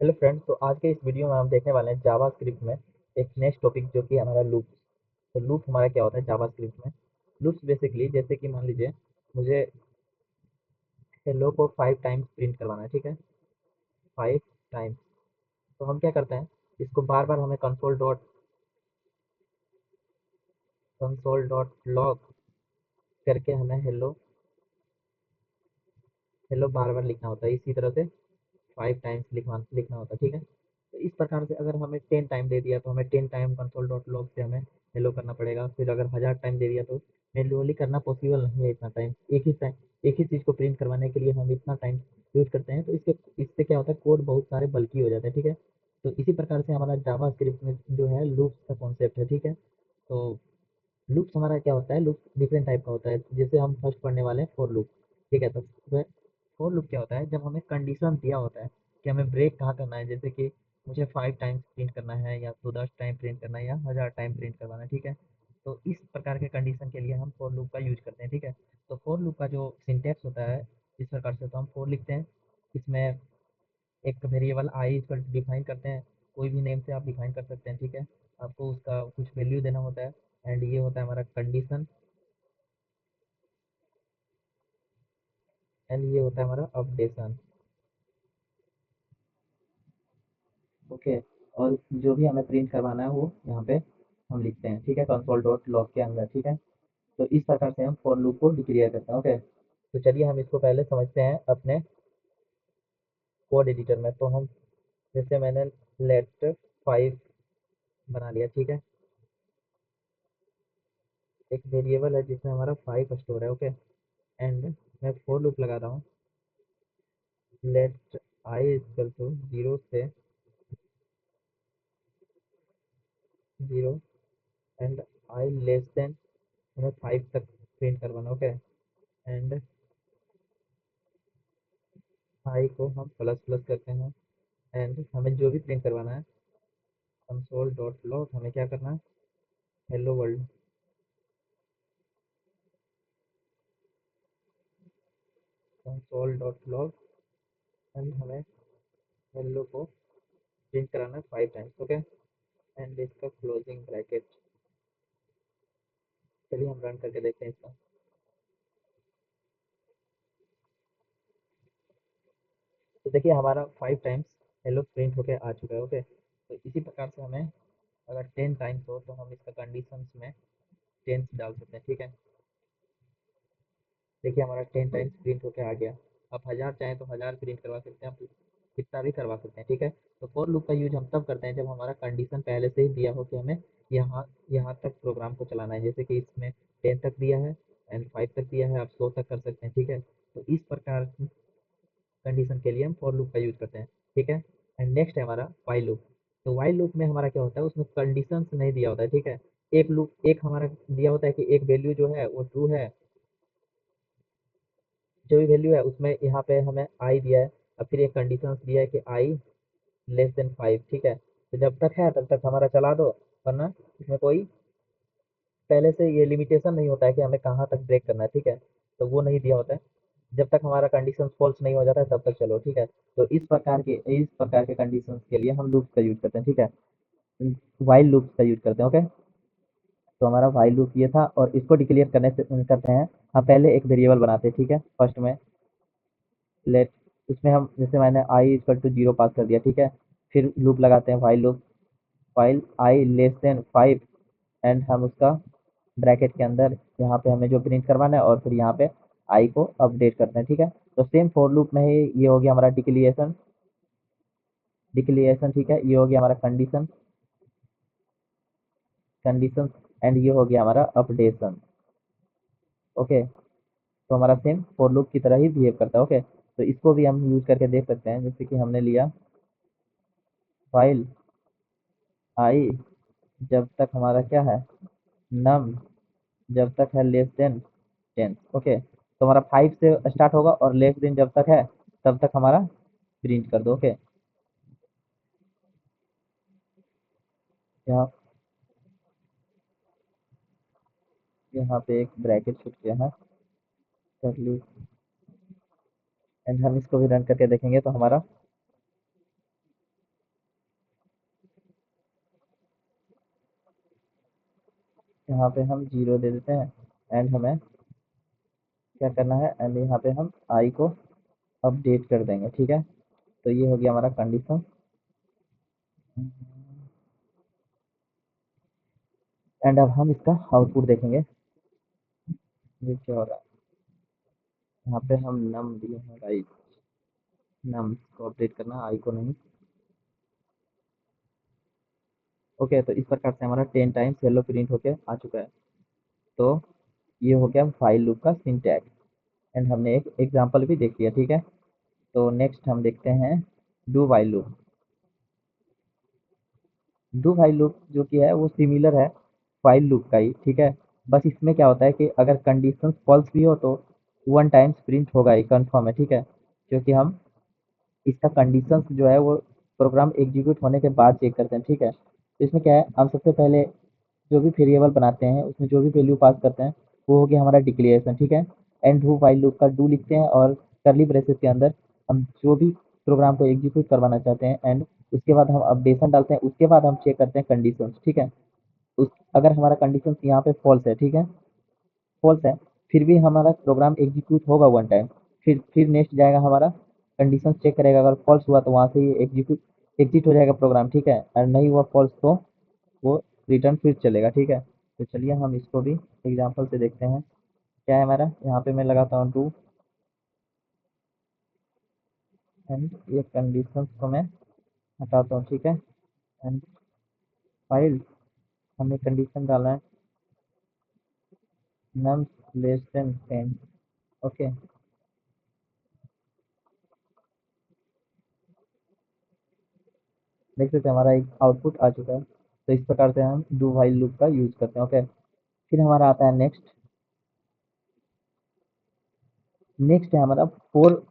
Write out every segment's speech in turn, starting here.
Hello friends, तो आज के इस वीडियो में हम देखने वाले हैं जावा स्क्रिप्ट में एक नेक्स्ट टॉपिक जो कि हमारा लूप। तो लूप हमारा क्या होता है जावा स्क्रिप्ट में? लूप्स बेसिकली जैसे कि मान लीजिए मुझे हेलो को 5 टाइम्स प्रिंट करवाना है, ठीक है। 5 टाइम्स। तो हम क्या करते हैं, इसको बार बार हमें कंसोल डॉट लॉग करके हमें हेलो हेलो बार बार लिखना होता है। इसी तरह से 5 टाइम्स लिखना होता है, ठीक है। तो इस प्रकार से अगर हमें 10 टाइम दे दिया तो हमें 10 टाइम कंसोल डॉट लॉग से हमें हेलो करना पड़ेगा। फिर अगर 1000 टाइम दे दिया तो मैन्युअली करना पॉसिबल नहीं है इतना टाइम। एक ही चीज़ को प्रिंट करवाने के लिए हम इतना टाइम यूज करते हैं, तो इसके इससे क्या होता है, कोड बहुत सारे बल्कि हो जाते हैं, ठीक है। तो इसी प्रकार से हमारा जावा स्क्रिप्ट में जो है लूप्स का कॉन्सेप्ट है, ठीक है। तो लूप्स हमारा क्या होता है, लूप्स डिफरेंट टाइप का होता है। जैसे हम फर्स्ट पढ़ने वाले हैं फॉर लूप, ठीक है। तो फॉर लूप क्या होता है, जब हमें कंडीशन दिया होता है कि हमें ब्रेक कहाँ करना है, जैसे कि मुझे 5 टाइम्स प्रिंट करना है या तो 10 टाइम प्रिंट करना है या 1000 टाइम प्रिंट करवाना है, ठीक है। तो इस प्रकार के कंडीशन के लिए हम फॉर लूप का यूज करते हैं, ठीक है। तो फॉर लूप का जो सिंटैक्स होता है इस प्रकार से, तो हम फॉर लिखते हैं। इसमें एक वेरिएबल आई इसको डिफाइन करते हैं, कोई भी नेम से आप डिफाइन कर सकते हैं, ठीक है। आपको उसका कुछ वैल्यू देना होता है। एंड ये होता है हमारा कंडीशन, एंड ये होता है हमारा अपडेशन। ओके। और जो भी हमें प्रिंट करवाना है वो यहाँ पे हम लिखते हैं, ठीक है, कंसोल डॉट लॉग के अंदर, ठीक है। तो इस प्रकार से हम फॉर लूप को डिक्लेयर करते हैं, ओके। तो चलिए हम इसको पहले समझते हैं अपने कोड एडिटर में। तो हम जैसे मैंने लेट 5 बना लिया, ठीक है। एक वेरिएबल है जिसमें हमारा 5 स्टोर है, ओके। एंड मैं फॉर लूप लगा रहा हूँ, let i equal to 0 and i less than, हमें 5 तक प्रिंट करवाना, ओके। एंड आई को हम प्लस प्लस करते हैं। एंड हमें जो भी प्रिंट करवाना है, कंसोल डॉट लॉग हमें क्या करना है, hello world. Console dot log and हमें हेलो को प्रिंट कराना है 5 टाइम्स, ओके। एंड इसका क्लोजिंग ब्रैकेट। चलिए हम रन करके देखते हैं इसका। तो देखिए हमारा 5 टाइम्स हेलो प्रिंट होके आ चुका है, ओके। तो इसी प्रकार से हमें अगर 10 टाइम्स हो तो हम इसका कंडीशंस में टेंस डाल सकते हैं, ठीक है। देखिए हमारा 10 टाइम्स प्रिंट होके आ गया। आप 1000 चाहें तो 1000 प्रिंट करवा सकते हैं, आप कितना भी करवा सकते हैं, ठीक है। तो फॉर लूप का यूज हम तब करते हैं जब हमारा कंडीशन पहले से ही दिया हो कि हमें यहाँ यहाँ तक प्रोग्राम को चलाना है। जैसे कि इसमें 10 तक दिया है एंड 5 तक दिया है, आप 100 तक कर सकते हैं, ठीक है। तो इस प्रकार की कंडीशन के लिए हम फॉर लूप का यूज करते हैं, ठीक है। एंड नेक्स्ट है हमारा वाइल लूप। तो वाइल लूप में हमारा क्या होता है, उसमें कंडीशंस नहीं दिया होता है, ठीक है। एक हमारा दिया होता है कि एक वैल्यू जो है वो ट्रू है। जो भी वैल्यू है उसमें यहाँ पे हमें आई दिया है। और फिर एक कंडीशन दिया है कि आई लेस देन 5, ठीक है। तो जब तक है तब तक हमारा चला दो, वरना इसमें कोई पहले से ये लिमिटेशन नहीं होता है कि हमें कहाँ तक ब्रेक करना है, ठीक है। तो वो नहीं दिया होता है। जब तक हमारा कंडीशन फॉल्स नहीं हो जाता है तब तक चलो, ठीक है। तो इस प्रकार के कंडीशंस के लिए हम लूप्स का यूज करते हैं, ठीक है। वाइल लूप्स का यूज करते हैं, ओके। तो हमारा वाइल लूप ये था, और इसको डिक्लेयर करने से करते हैं हम पहले एक वेरिएबल बनाते हैं, ठीक है। फर्स्ट में लेट, उसमें हम जैसे मैंने आई इक्वल टू 0 पास कर दिया, ठीक है। फिर लूप लगाते हैं while loop, while I less then 5। And हम उसका ब्रैकेट के अंदर यहाँ पे हमें जो प्रिंट करवाना है, और फिर यहाँ पे आई को अपडेट करते हैं, ठीक है। तो सेम फॉर लूप में ही ये हो गया हमारा डिक्लेरेशन, ठीक है। ये हो गया हमारा कंडीशन। एंड ये हो गया हमारा अपडेशन, ओके। तो हमारा सेम फॉर लूप की तरह ही बिहेव करता है, ओके। तो इसको भी हम यूज करके देख सकते हैं, जैसे कि हमने लिया फाइल आई जब तक हमारा क्या है, नम जब तक है लेस देन 10, ओके। तो हमारा 5 से स्टार्ट होगा और लेस देन जब तक है तब तक हमारा प्रिंट कर दो, ओके। यहाँ यहाँ पे एक ब्रैकेट छूट गया है, कर ली। एंड हम इसको भी रन करके देखेंगे तो हमारा यहाँ पे हम 0 दे देते हैं एंड हमें क्या करना है, एंड यहाँ पे हम आई को अपडेट कर देंगे, ठीक है। तो ये हो गया हमारा कंडीशन। एंड अब हम इसका आउटपुट देखेंगे, ये क्या हो रहा है। यहाँ पे हम नम दिए हैं राइट, नम को अपडेट करना, आई को नहीं। ओके, तो इस प्रकार से हमारा 10 टाइम्स येलो प्रिंट होके आ चुका है। तो ये हो गया फाइल लूप का सिंटैक्स, एंड हमने एक एग्जांपल भी देख लिया, ठीक है। तो नेक्स्ट हम देखते हैं do while loop. Do while loop जो कि है वो सिमिलर है फाइल लूप का ही, ठीक है। बस इसमें क्या होता है कि अगर कंडीशन फॉल्स भी हो तो 1 टाइम्स प्रिंट होगा ही, कंफर्म है, ठीक है। क्योंकि हम इसका कंडीशंस जो है वो प्रोग्राम एग्जीक्यूट होने के बाद चेक करते हैं, ठीक है। तो इसमें क्या है, हम सबसे पहले जो भी वेरिएबल बनाते हैं उसमें जो भी वैल्यू पास करते हैं वो हो गया हमारा डिक्लेरेशन, ठीक है। एंड डू वाइल लूप का डू लिखते हैं और करली ब्रेसेस के अंदर हम जो भी प्रोग्राम को एग्जीक्यूट करवाना चाहते हैं, एंड उसके बाद हम अपडेशन डालते हैं, उसके बाद हम चेक करते हैं कंडीशंस, ठीक है। उस अगर हमारा कंडीशंस यहाँ पे फॉल्स है, ठीक है, फॉल्स है, फिर भी हमारा प्रोग्राम एग्जीक्यूट होगा 1 टाइम। फिर नेक्स्ट जाएगा हमारा कंडीशन चेक करेगा, अगर फॉल्स हुआ तो वहाँ से ये एग्जिट हो जाएगा प्रोग्राम, ठीक है। और नहीं हुआ फॉल्स तो वो रिटर्न फिर चलेगा, ठीक है। तो चलिए हम इसको भी एग्जांपल से देखते हैं। क्या है हमारा, यहाँ पे मैं लगाता हूँ डू, एंड ये कंडीशन को मैं हटाता हूँ, ठीक है। एंड फाइल, हमें कंडीशन डालना है नम लेस देन 10। ओके, देख सकते हैं हमारा एक आउटपुट आ चुका है। तो इस प्रकार से हम डू वाइल लूप का यूज करते हैं, ओके। फिर हमारा आता है नेक्स्ट, नेक्स्ट है हमारा फोर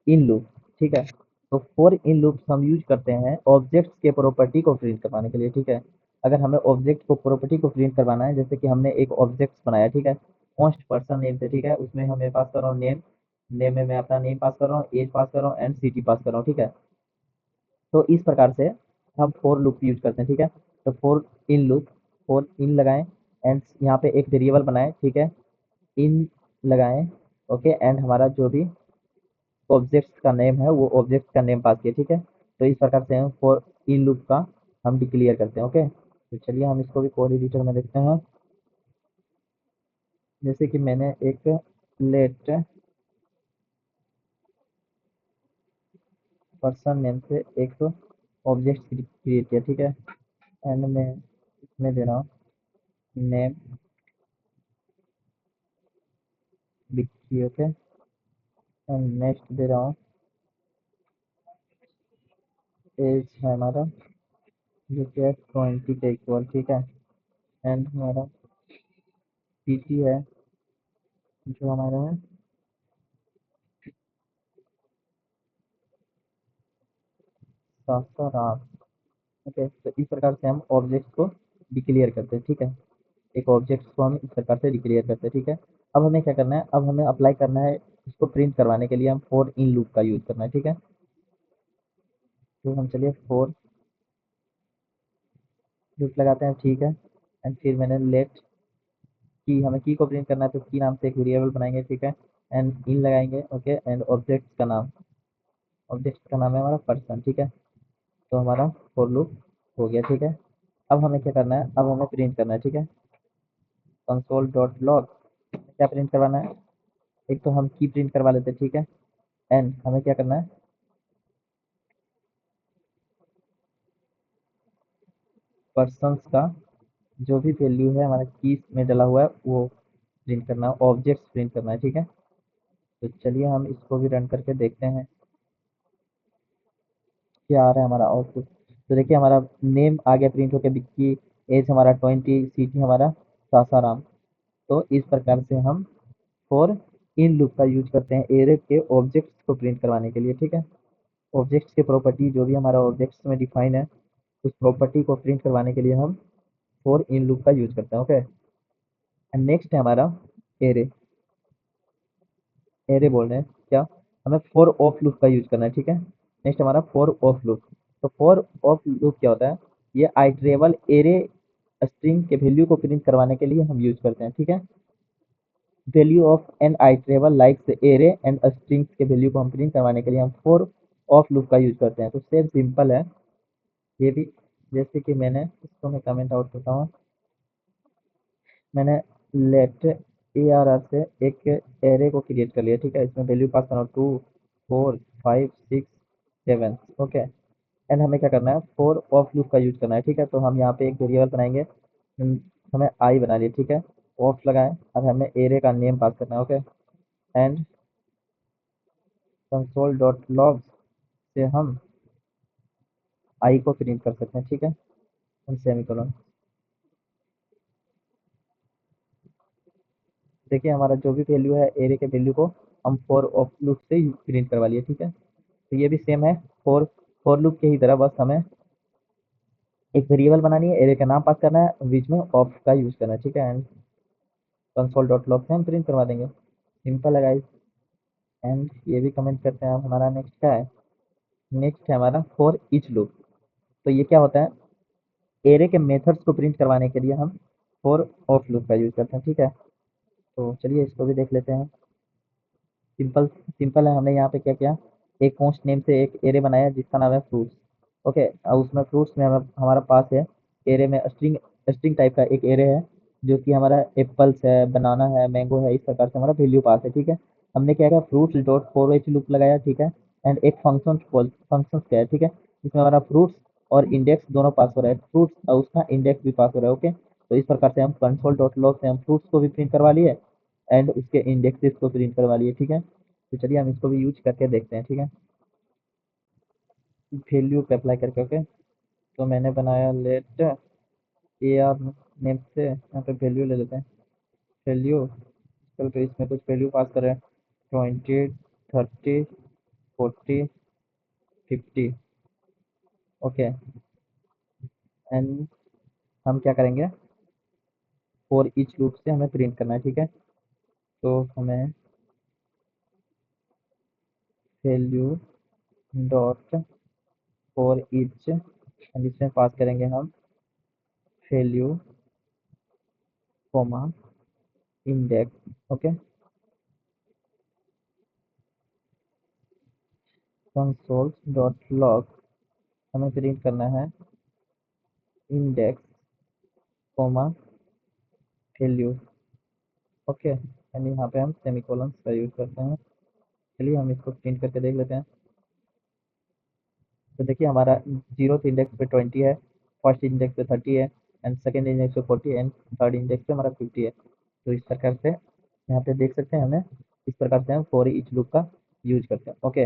इन लूप, ठीक है। तो फोर इन लूप हम यूज करते हैं ऑब्जेक्ट्स के प्रॉपर्टी को प्रिंट करवाने के लिए, ठीक है। अगर हमें ऑब्जेक्ट को प्रॉपर्टी को प्रिंट करवाना है, जैसे कि हमने एक ऑब्जेक्ट बनाया, ठीक है, मोस्ट पर्सन नेम से, ठीक है, उसमें हमें पास कर रहा हूँ नेम, नेम में मैं अपना नेम पास कर रहा हूँ, एज पास कर रहा हूँ एंड सिटी पास कर रहा हूँ, ठीक है। तो इस प्रकार से हम फोर लूप यूज करते हैं, ठीक है। तो फोर इन लूप, फोर इन लगाएं एंड यहाँ पे एक वेरिएबल बनाए, ठीक है, इन लगाएं, ओके। एंड हमारा जो भी ऑब्जेक्ट का नेम है वो ऑब्जेक्ट का नेम पास किया, ठीक है। तो इस प्रकार से हम फॉर इन लूप का हम डिक्लेयर करते हैं, ओके। तो चलिए हम इसको भी कोड एडिटर में देखते हैं। जैसे कि मैंने एक लेट पर्सन नेम से एक ऑब्जेक्ट क्रिएट किया, ठीक है। एंड मैं इसमें दे रहा हूँ name Vicky, okay. And next दे रहा हूँ एज है हमारा जो कि है 20 के इक्वल, ठीक है। एंड हमारा पीटी है जो हमारा है सासाराम, ओके। तो इस प्रकार से हम ऑब्जेक्ट को डिक्लेयर करते हैं, ठीक है। एक ऑब्जेक्ट को हम इस प्रकार से डिक्लेयर करते हैं, ठीक है। अब हमें क्या करना है, अब हमें अप्लाई करना है इसको प्रिंट करवाने के लिए हम फोर इन लूप का यूज करना है, ठीक है। तो हम चलिए फोर लूप लगाते हैं, ठीक है। एंड फिर मैंने लेट की, हमें की को प्रिंट करना है तो की नाम से एक वेरिएबल बनाएंगे, ठीक है। एंड इन लगाएंगे, ओके। एंड ऑब्जेक्ट का नाम, ऑब्जेक्ट का नाम है हमारा पर्सन, ठीक है। तो हमारा फोर लूप हो गया, ठीक है। अब हमें क्या करना है, अब हमें प्रिंट करना है, ठीक है। कंसोल डॉट लॉग, क्या प्रिंट करवाना है, एक तो हम की प्रिंट करवा लेते हैं, ठीक है। एंड हमें क्या करना है, पर्सन्स का जो भी वैल्यू है हमारा की में डला हुआ है वो प्रिंट करना है, ऑब्जेक्ट्स प्रिंट करना है, ठीक है। तो चलिए हम इसको भी रन करके देखते हैं क्या आ रहा है हमारा आउटपुट। तो देखिए हमारा नेम आ गया प्रिंट होकर विक्की, एज हमारा 20, सिटी हमारा सासाराम। तो इस प्रकार से हम फॉर इन लूप का यूज करते हैं एरे के ऑब्जेक्ट्स को प्रिंट करवाने के लिए, ठीक है। ऑब्जेक्ट्स के प्रॉपर्टी जो भी हमारा ऑब्जेक्ट्स में डिफाइन है उस प्रॉपर्टी को प्रिंट करवाने के लिए हम फॉर इन लूप का यूज करते हैं, ओके। एंड नेक्स्ट है हमारा एरे, एरे बोल रहे हैं क्या, हमें फोर ऑफ लूप का यूज करना है, ठीक है। नेक्स्ट हमारा फोर ऑफ लूप। तो फोर ऑफ लूप क्या होता है, ये आइटरेबल एरे स्ट्रिंग के वैल्यू को प्रिंट करवाने के लिए हम यूज करते हैं, ठीक है। Value of an iterable likes array and strings के वैल्यू को हम प्रिंट करवाने के लिए हम फोर ऑफ लूप का यूज करते हैं। तो सेम सिंपल है ये भी। जैसे कि मैंने इसको मैं कमेंट आउट करता हूँ। मैंने लेट ए आर आर से एक एरे को क्रिएट कर लिया, ठीक है। इसमें वैल्यू पास करना 2 4 5 6 7, ओके। एंड हमें क्या करना है, फोर ऑफ लूप का यूज करना है, ठीक है। तो हम यहाँ पे एक वेरिएबल बनाएंगे। हमें आई बना लिया, ठीक है। ऑफ लगाए, अब हमें एरे का नेम पास करना है, okay. And console dot log से हम आई को प्रिंट कर सकते हैं, ठीक है। हम सेमीकोलन, देखिए हमारा जो भी वैल्यू है एरे के वैल्यू को हम फोर ऑफ लूप से प्रिंट करवा लिए, ठीक है। तो ये भी सेम है फोर फोर लूप के ही तरह, बस हमें एक वेरिएबल बनानी है, एरे का नाम पास करना है, बीच में ऑफ का यूज करना है, ठीक है। एंड कंसोल डॉट लॉग से हम प्रिंट करवा देंगे। सिंपल है गाइस। एंड ये भी कमेंट करते हैं। अब हमारा नेक्स्ट क्या है, नेक्स्ट है हमारा फॉर ईच लूप। तो ये क्या होता है, एरे के मेथड्स को प्रिंट करवाने के लिए हम फॉर ऑफ लूप का यूज करते हैं, ठीक है। तो चलिए इसको भी देख लेते हैं। सिंपल सिंपल है। हमने यहाँ पे क्या किया, एक पोस्ट नेम से एक एरे बनाया जिसका नाम है फ्रूट्स, ओके। और उसमें फ्रूट्स में हमारा पास है एरे में स्ट्रिंग स्ट्रिंग टाइप का एक एरे है, जो कि हमारा एप्पल्स है, बनाना है, मैंगो है, इस प्रकार से हमारा वैल्यू पास है, ठीक है। हमने क्या किया, fruits dot for H loop लगाया, ठीक है। एंड एक फंक्शन क्या है, ठीक है, जिसमें हमारा फ्रूट्स और इंडेक्स दोनों पास हो रहा है, फ्रूट्स और उसका इंडेक्स भी पास हो रहा है, ओके। तो इस प्रकार से हम कंसोल डॉट लॉग से हम फ्रूट्स को भी प्रिंट करवा लिए एंड उसके इंडेक्सेस को प्रिंट करवा लिए, ठीक है। तो चलिए हम इसको भी यूज करके देखते हैं, ठीक है। वैल्यू पे अप्लाई करके, ओके। तो मैंने बनाया लेट ए आर नेम से, यहाँ पे वैल्यू ले लेते हैं। वैल्यू चल, तो इसमें कुछ वैल्यू पास करें, 20 30 40 50, ओके। एंड हम क्या करेंगे, फॉर ईच लूप से हमें प्रिंट करना है, ठीक है। तो हमें value dot for each, and इसमें पास करेंगे हम value comma index, okay. Console dot log हमें प्रिंट करना है index comma value, okay. And यहाँ पे हम सेमीकोलन का यूज करते हैं। चलिए हम इसको प्रिंट करके देख लेते हैं। तो देखिए हमारा जीरो इंडेक्स पे 20 है, फर्स्ट इंडेक्स पे 30 है, एंड सेकेंड इंडेक्स पे 40 एंड थर्ड इंडेक्स पे हमारा 50 है। तो इस प्रकार से यहाँ पे देख सकते हैं, हमें इस प्रकार से हम फॉर ईच लूप का यूज करते हैं, ओके।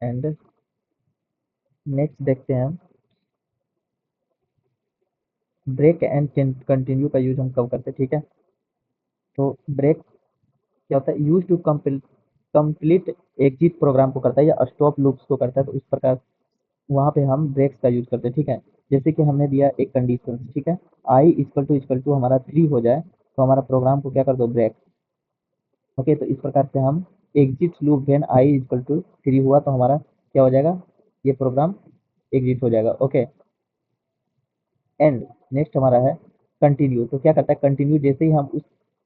एंड नेक्स्ट देखते हैं हम ब्रेक एंड कंटिन्यू का यूज हम कब करते हैं, ठीक है। तो ब्रेक क्या होता है, use to complete exit program को करता है या स्टॉप लूप्स को करता है। तो इस प्रकार वहाँ पे हम ब्रेक्स का यूज करते हैं, ठीक है। जैसे कि हमने दिया एक कंडीशन, ठीक है, आई इक्वल टू हमारा 3 हो जाए तो हमारा प्रोग्राम को क्या कर दो, ब्रेक, ओके। तो इस प्रकार से हम exit loop when i equal to 3 हुआ तो हमारा क्या हो जाएगा, ये प्रोग्राम एग्जिट हो जाएगा, ओके। एंड नेक्स्ट हमारा है कंटिन्यू। तो क्या करता है, कंटिन्यू जैसे ही हम उस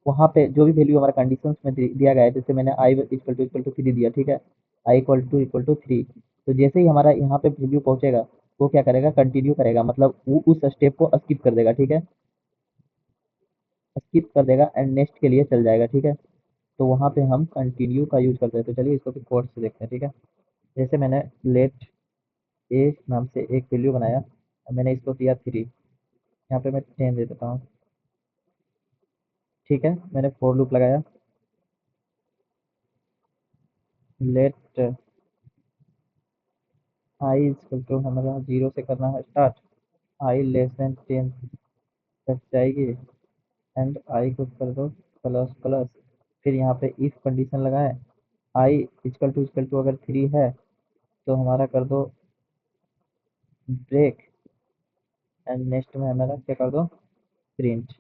वहाँ पे जो भी वैल्यू हमारा कंडीशंस में दिया गया है, जैसे मैंने आई इक्वल टू 3 दिया, ठीक है, आई इक्वल टू 3। तो जैसे ही हमारा यहाँ पे वैल्यू पहुंचेगा वो क्या करेगा, कंटिन्यू करेगा, मतलब वो उस स्टेप को स्किप कर देगा, ठीक है, स्किप कर देगा एंड नेक्स्ट के लिए चल जाएगा, ठीक है। तो वहाँ पे हम कंटिन्यू का यूज करते हैं। तो चलिए इसको भी कोड से देखते हैं, ठीक है। जैसे मैंने लेट ए नाम से एक वैल्यू बनाया, मैंने इसको दिया 3, यहाँ पे मैं 10 दे देता हूँ, ठीक है। मैंने फोर लूप लगाया, लेट आई इक्वल टू हमारा 0 से करना है स्टार्ट, आई लेस देन 10 तक जाएगी एंड आई को कर दो प्लस प्लस। फिर यहाँ पे इफ कंडीशन लगाए, आई इक्वल टू अगर 3 है तो हमारा कर दो ब्रेक, एंड नेक्स्ट में हमारा क्या कर दो, print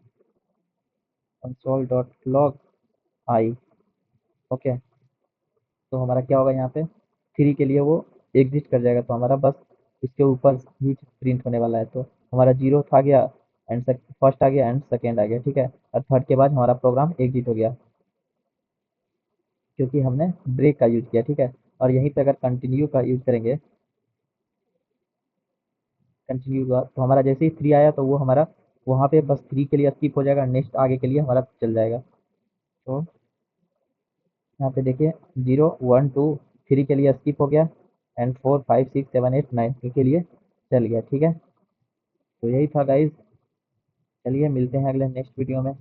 console dot log I, okay. तो हमारा क्या होगा, यहाँ पे 3 के लिए वो एग्जिट कर जाएगा, तो हमारा बस इसके ऊपर ही प्रिंट होने वाला है। तो हमारा जीरो आ गया एंड फर्स्ट आ गया एंड सेकेंड आ गया, ठीक है। और थर्ड के बाद हमारा प्रोग्राम एग्जिट हो गया क्योंकि हमने ब्रेक का यूज किया, ठीक है। और यहीं पे अगर कंटिन्यू का यूज करेंगे, कंटिन्यू का, तो हमारा जैसे ही 3 आया तो वो हमारा वहाँ पे बस 3 के लिए स्किप हो जाएगा, नेक्स्ट आगे के लिए हमारा चल जाएगा। तो यहाँ पे देखिए 0 1 2 3 के लिए स्किप हो गया एंड 4 5 6 7 8 9 के लिए चल गया, ठीक है। तो यही था गाइज, चलिए मिलते हैं अगले नेक्स्ट वीडियो में।